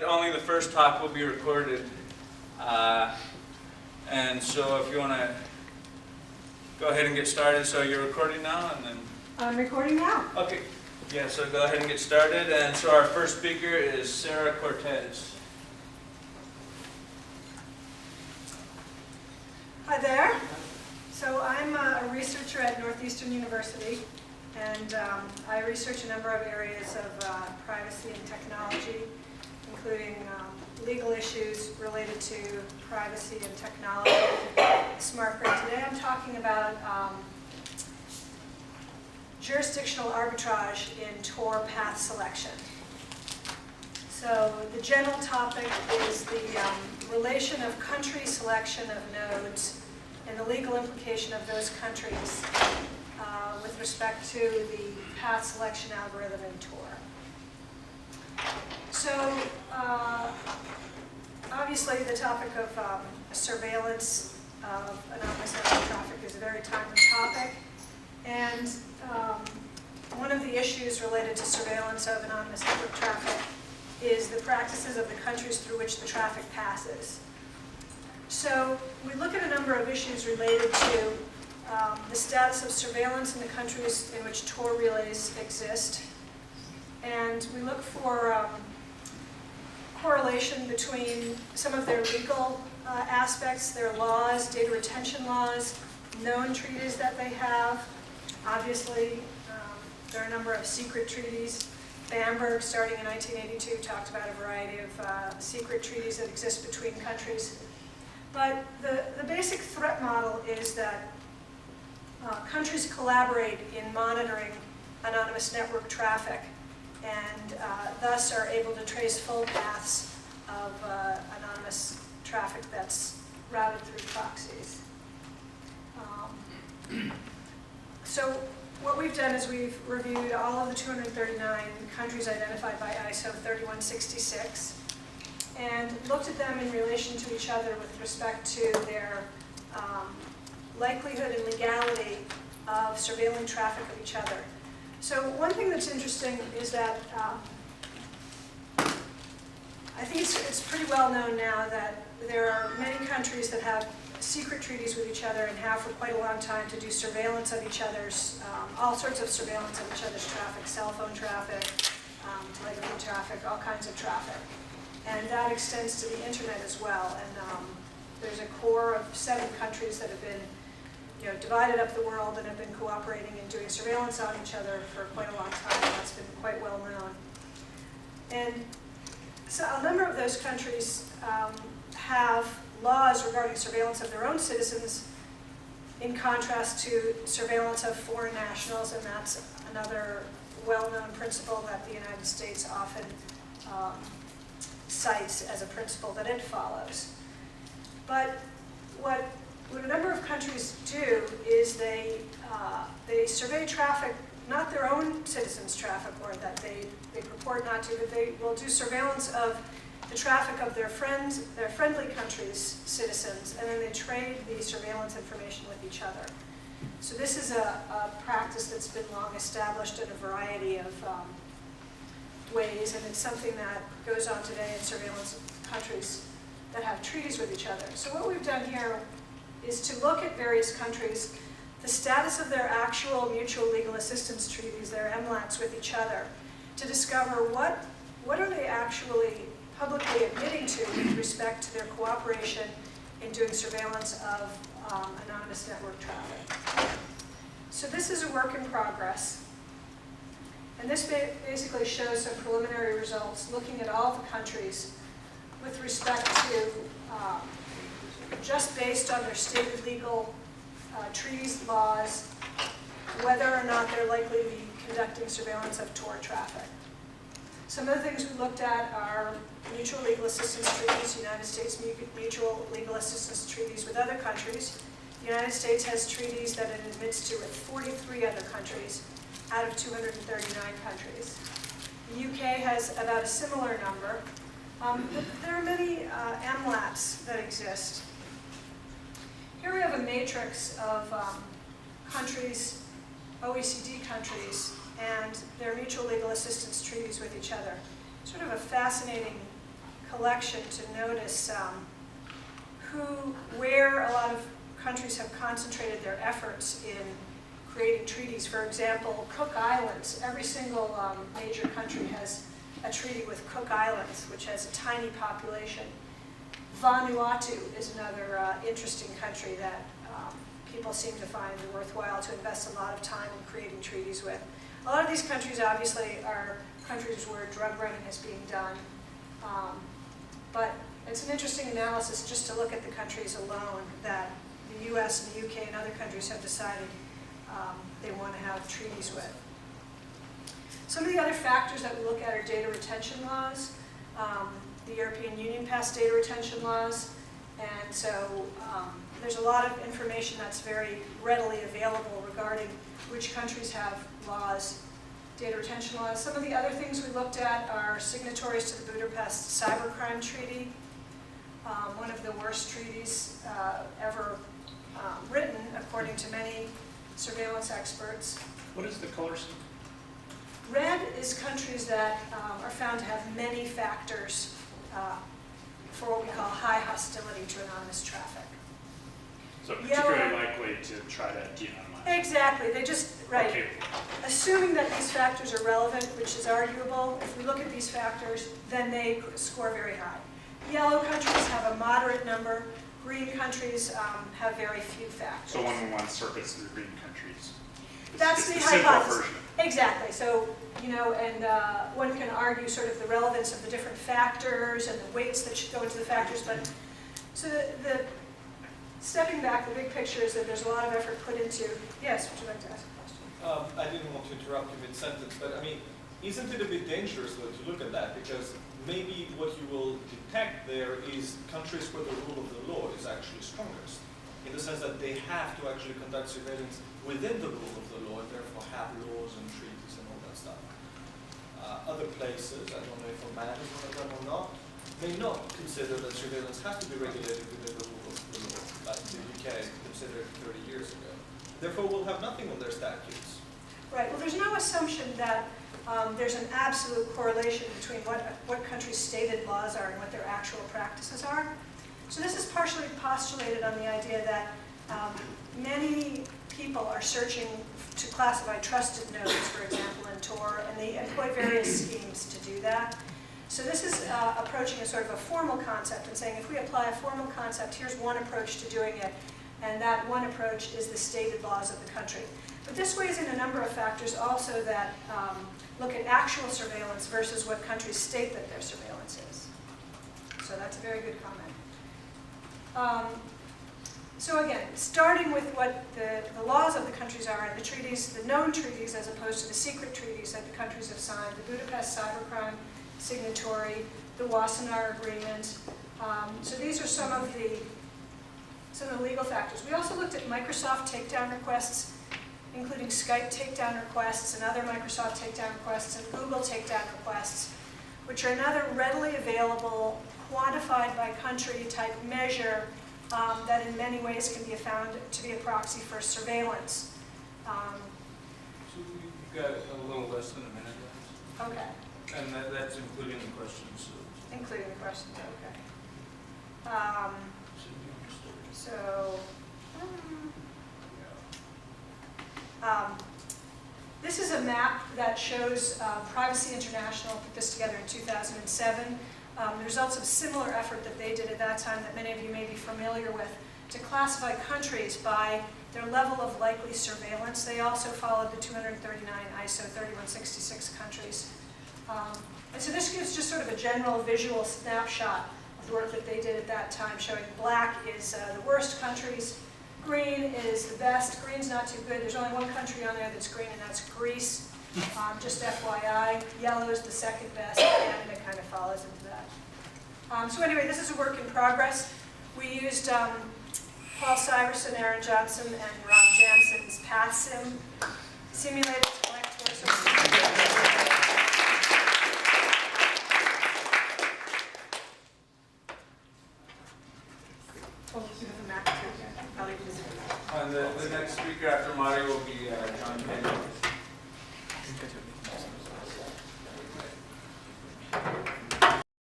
only the first talk will be recorded. And so if you want to go ahead and get started. So you're recording now, and then... I'm recording now. Okay. Yeah, so go ahead and get started. And so our first speaker is Sarah Cortes. Hi there. So I'm a researcher at Northeastern University, and I research a number of areas of privacy and technology, including legal issues related to privacy and technology, smart grid. Today I'm talking about jurisdictional arbitrage in Tor path selection. So the general topic is the relation of country selection of nodes and the legal implication of those countries with respect to the path selection algorithm in Tor. So obviously the topic of surveillance of anonymous network traffic is a very timely topic. And one of the issues related to surveillance of anonymous network traffic is the practices of the countries through which the traffic passes. So we look at a number of issues related to the status of surveillance in the countries in which Tor relays exist. And we look for correlation between some of their legal aspects, their laws, data retention laws, known treaties that they have. Obviously, there are a number of secret treaties. Bamberg, starting in 1982, talked about a variety of secret treaties that exist between countries. But the basic threat model is that countries collaborate in monitoring anonymous network traffic and thus are able to trace full paths of anonymous traffic that's routed through proxies. So what we've done is we've reviewed all of the 239 countries identified by ISO 3166 and looked at them in relation to each other with respect to their likelihood and legality of surveilling traffic of each other. So one thing that's interesting is that I think it's pretty well known now that there are many countries that have secret treaties with each other and have for quite a long time to do surveillance of each other's, all sorts of surveillance of each other's traffic, cell phone traffic, telephone traffic, all kinds of traffic. And that extends to the internet as well. And there's a core of 7 countries that have been divided up the world and have been cooperating and doing surveillance on each other for quite a long time. That's been quite well known. And so a number of those countries have laws regarding surveillance of their own citizens in contrast to surveillance of foreign nationals, and that's another well-known principle that the United States often cites as a principle that it follows. But what a number of countries do is they survey traffic, not their own citizens' traffic, or that they purport not to, but they will do surveillance of the traffic of their friendly countries' citizens, and then they trade the surveillance information with each other. So this is a practice that's been long established in a variety of ways, and it's something that goes on today in surveillance countries that have treaties with each other. So what we've done here is to look at various countries, the status of their actual mutual legal assistance treaties, their MLATs with each other, to discover what are they actually publicly admitting to with respect to their cooperation in doing surveillance of anonymous network traffic. So this is a work in progress. And this basically shows some preliminary results looking at all the countries with respect to, just based on their stated legal treaties, laws, whether or not they're likely to be conducting surveillance of Tor traffic. Some of the things we looked at are mutual legal assistance treaties, United States mutual legal assistance treaties with other countries. The United States has treaties that it admits to with 43 other countries out of 239 countries. The UK has about a similar number. But there are many MLATs that exist. Here we have a matrix of countries, OECD countries, and their mutual legal assistance treaties with each other. Sort of a fascinating collection to notice where a lot of countries have concentrated their efforts in creating treaties. For example, Cook Islands. Every single major country has a treaty with Cook Islands, which has a tiny population. Vanuatu is another interesting country that people seem to find worthwhile to invest a lot of time in creating treaties with. A lot of these countries obviously are countries where drug running is being done, but it's an interesting analysis just to look at the countries alone that the US and the UK and other countries have decided they want to have treaties with. Some of the other factors that we look at are data retention laws. The European Union passed data retention laws, and so there's a lot of information that's very readily available regarding which countries have laws, data retention laws. Some of the other things we looked at are signatories to the Budapest Cybercrime Treaty, one of the worst treaties ever written, according to many surveillance experts. What is the color scheme? Red is countries that are found to have many factors for what we call high hostility to anonymous traffic. So particularly likely to try to de-anonymize. Exactly, they just, right. Okay. Assuming that these factors are relevant, which is arguable, if we look at these factors, then they score very high. Yellow countries have a moderate number. Green countries have very few factors. So 111 circuits through green countries. That's the simple hypothesis. version. Exactly. So, and one can argue sort of the relevance of the different factors and the weights that should go into the factors. But so the stepping back, the big picture is that there's a lot of effort put into. Yes, would you like to ask a question? I didn't want to interrupt you mid-sentence, but I mean, isn't it a bit dangerous though to look at that? Because maybe what you will detect there is countries where the rule of the law is actually strongest, in the sense that they have to actually conduct surveillance within the rule of the law and therefore have laws and treaties and all that stuff. Other places, I don't know if Oman is one of them or not, may not consider that surveillance has to be regulated within the rule of the law, like the UK considered 30 years ago. Therefore, we'll have nothing on their statutes. Right. Well, there's no assumption that there's an absolute correlation between what countries' stated laws are and what their actual practices are. So this is partially postulated on the idea that many people are searching to classify trusted nodes, for example, in Tor, and they employ various schemes to do that. So this is approaching a sort of a formal concept and saying if we apply a formal concept, here's one approach to doing it, and that one approach is the stated laws of the country. But this weighs in a number of factors also that look at actual surveillance versus what countries state that their surveillance is. So that's a very good comment. So again, starting with what the laws of the countries are, and the treaties, the known treaties as opposed to the secret treaties that the countries have signed, the Budapest Cybercrime Signatory, the Wassenaar Agreement. So these are some of the legal factors. We also looked at Microsoft takedown requests, including Skype takedown requests and other Microsoft takedown requests and Google takedown requests, which are another readily available, quantified by country type measure that in many ways can be found to be a proxy for surveillance. So you've got a little less than a minute left. Okay. And that's including the questions. Including the questions, okay. This is a map that shows Privacy International put this together in 2007. The results of a similar effort that they did at that time that many of you may be familiar with to classify countries by their level of likely surveillance. They also followed the 239 ISO 3166 countries. And so this gives just sort of a general visual snapshot of the work that they did at that time, showing black is the worst countries, green is the best, green's not too good. There's only one country on there that's green, and that's Greece. Just FYI, yellow is the second best, and it kind of follows into that. So anyway, this is a work in progress. We used Paul Syverson, Aaron Johnson, and Rob Jansen's PathSim simulator to collect sources. And the next speaker after Marty will be John Taylor.